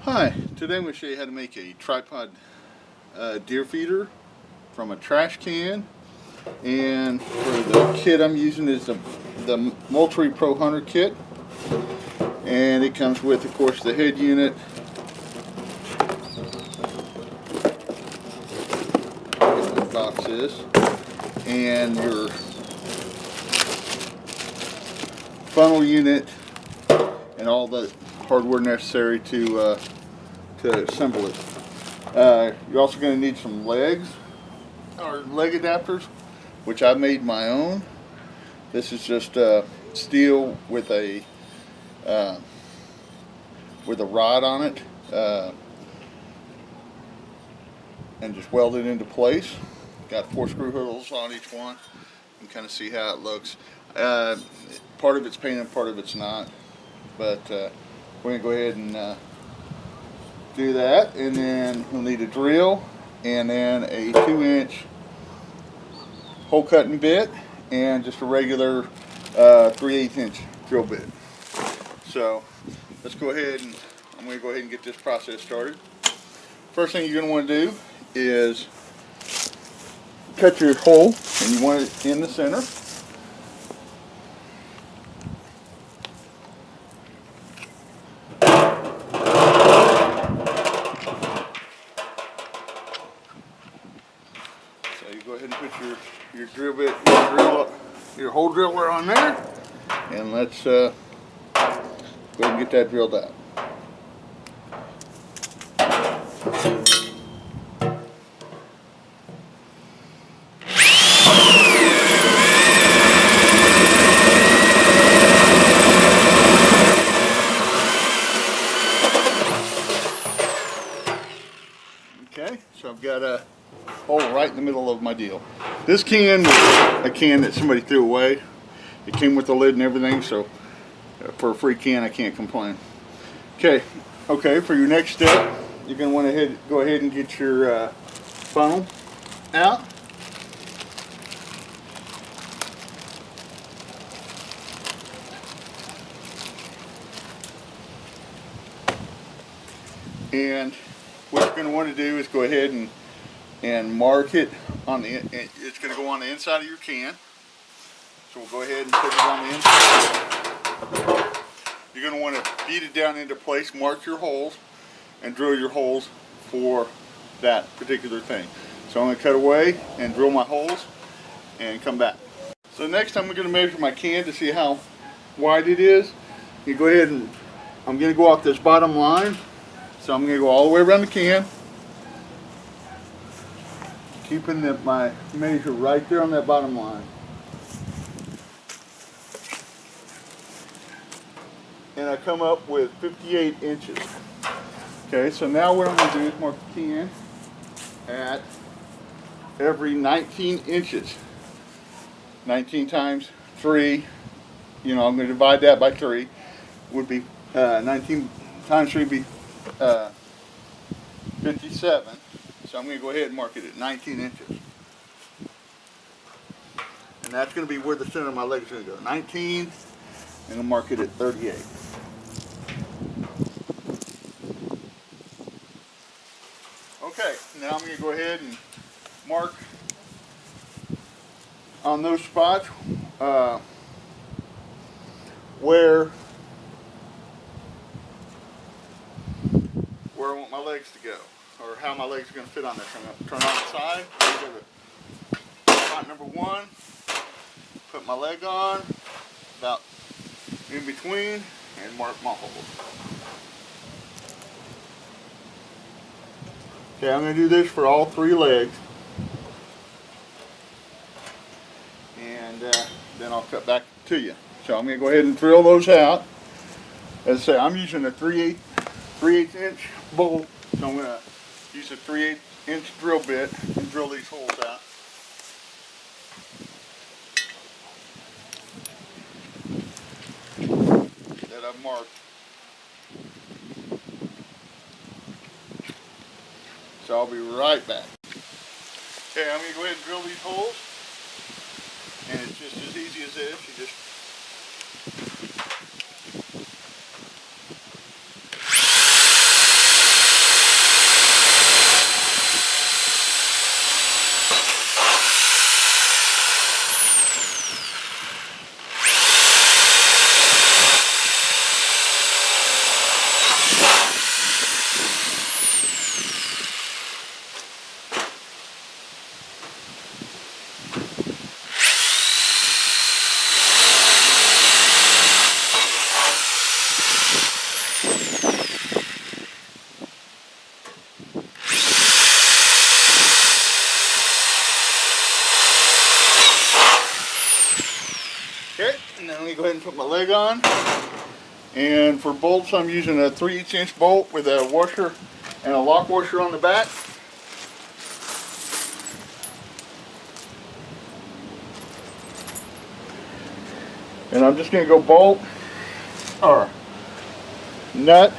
Hi, today I'm going to show you how to make a tripod deer feeder from a trash can. And for the kit I'm using is the Moultrie Pro Hunter kit. And it comes with, of course, the head unit, the box is, and your funnel unit and all the hardware necessary to assemble it. You're also going to need some legs or leg adapters, which I made my own. This is just steel with a rod on it, and just welded into place. Got 4 screw holes on each one. You can kind of see how it looks. Part of it's painted, part of it's not. But we're going to go ahead and do that, and then we'll need a drill and then a 2-inch hole cutting bit and just a regular 3/8 inch drill bit. So let's go ahead and I'm going to go ahead and get this process started. First thing you're going to want to do is cut your hole, and you want it in the center. So you go ahead and put your drill bit, your hole driller on there, and let's go ahead and get that drilled out. Okay, so I've got a hole right in the middle of my deal. This can was a can that somebody threw away. It came with the lid and everything, so for a free can I can't complain. Okay, for your next step, you're going to want to go ahead and get your funnel out. And what you're going to want to do is go ahead and mark it on the. It's going to go on the inside of your can. So we'll go ahead and put it on the inside. You're going to want to beat it down into place, mark your holes, and drill your holes for that particular thing. So I'm going to cut away and drill my holes and come back. So next I'm going to measure my can to see how wide it is. You go ahead and I'm going to go off this bottom line. So I'm going to go all the way around the can, keeping my measure right there on that bottom line. And I come up with 58 inches. Okay, so now what I'm going to do is mark the can at every 19 inches. 19 times 3, I'm going to divide that by 3, would be 19 times 3 would be 57. So I'm going to go ahead and mark it at 19 inches. And that's going to be where the center of my leg is going to go. 19, and I'll mark it at 38. Okay, now I'm going to go ahead and mark on those spots where I want my legs to go, or how my legs are going to fit on this. I'm going to turn on the side, go to spot number 1, put my leg on, about in between, and mark my hole. Okay, I'm going to do this for all 3 legs, and then I'll cut back to you. So I'm going to go ahead and drill those out. As I say, I'm using a 3/8 inch bolt, so I'm going to use a 3/8 inch drill bit and drill these holes out. That I've marked. So I'll be right back. Okay, I'm going to go ahead and drill these holes, and it's just as easy as this. You just put my leg on. And for bolts, I'm using a 3/8" bolt with a washer and a lock washer on the back. And I'm just going to go bolt or nut.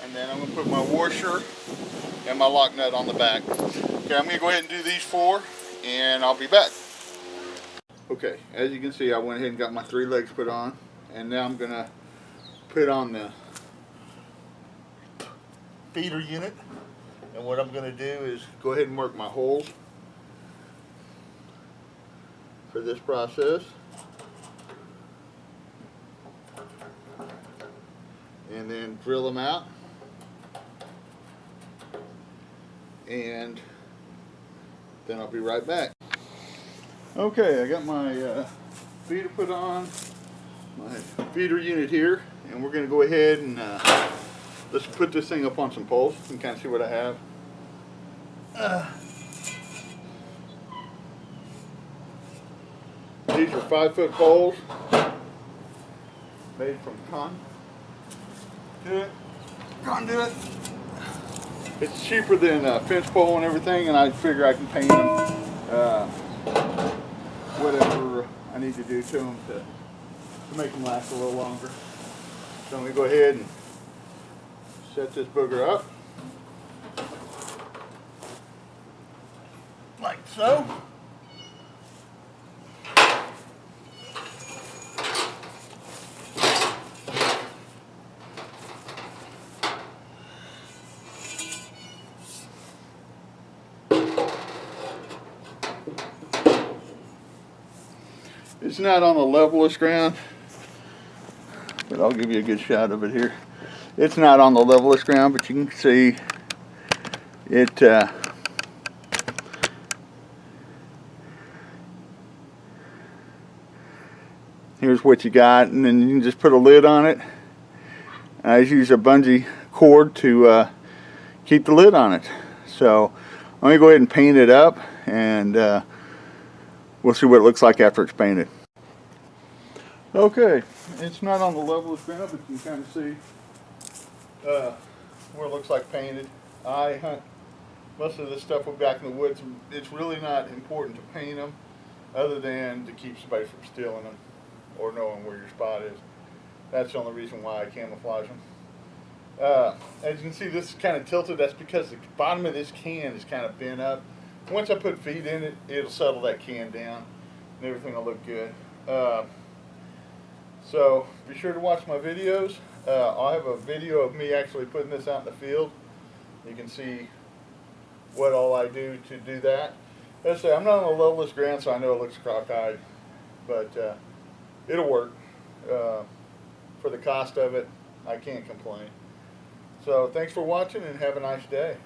And then I'm going to put my washer and my lock nut on the back. Okay, I'm going to go ahead and do these 4 and I'll be back. Okay, as you can see, I went ahead and got my 3 legs put on, and now I'm going to put on the feeder unit. And what I'm going to do is go ahead and mark my holes for this process. And then drill them out. And then I'll be right back. Okay, I got my feeder put on, my feeder unit here, and we're going to go ahead and let's put this thing up on some poles and kind of see what I have. These are 5-foot poles made from conduit. It's cheaper than fence pole and everything, and I figure I can paint them whatever I need to do to them to make them last a little longer. So I'm going to go ahead and set this booger up like so. It's not on the levelest ground, but I'll give you a good shot of it here. It's not on the levelest ground, but you can see it here's what you got, and then you can just put a lid on it. I just use a bungee cord to keep the lid on it. So I'm going to go ahead and paint it up, and we'll see what it looks like after it's painted. Okay, it's not on the levelest ground, but you can kind of see where it looks like painted. I hunt most of this stuff back in the woods. It's really not important to paint them, other than to keep somebody from stealing them or knowing where your spot is. That's the only reason why I camouflage them. As you can see, this is kind of tilted. That's because the bottom of this can is kind of bent up. Once I put feed in it, it'll settle that can down and everything will look good. So be sure to watch my videos. I'll have a video of me actually putting this out in the field. You can see what all I do to do that. As I say, I'm not on the levelest ground, so I know it looks crock-eyed, but it'll work. For the cost of it, I can't complain. So thanks for watching, and have a nice day.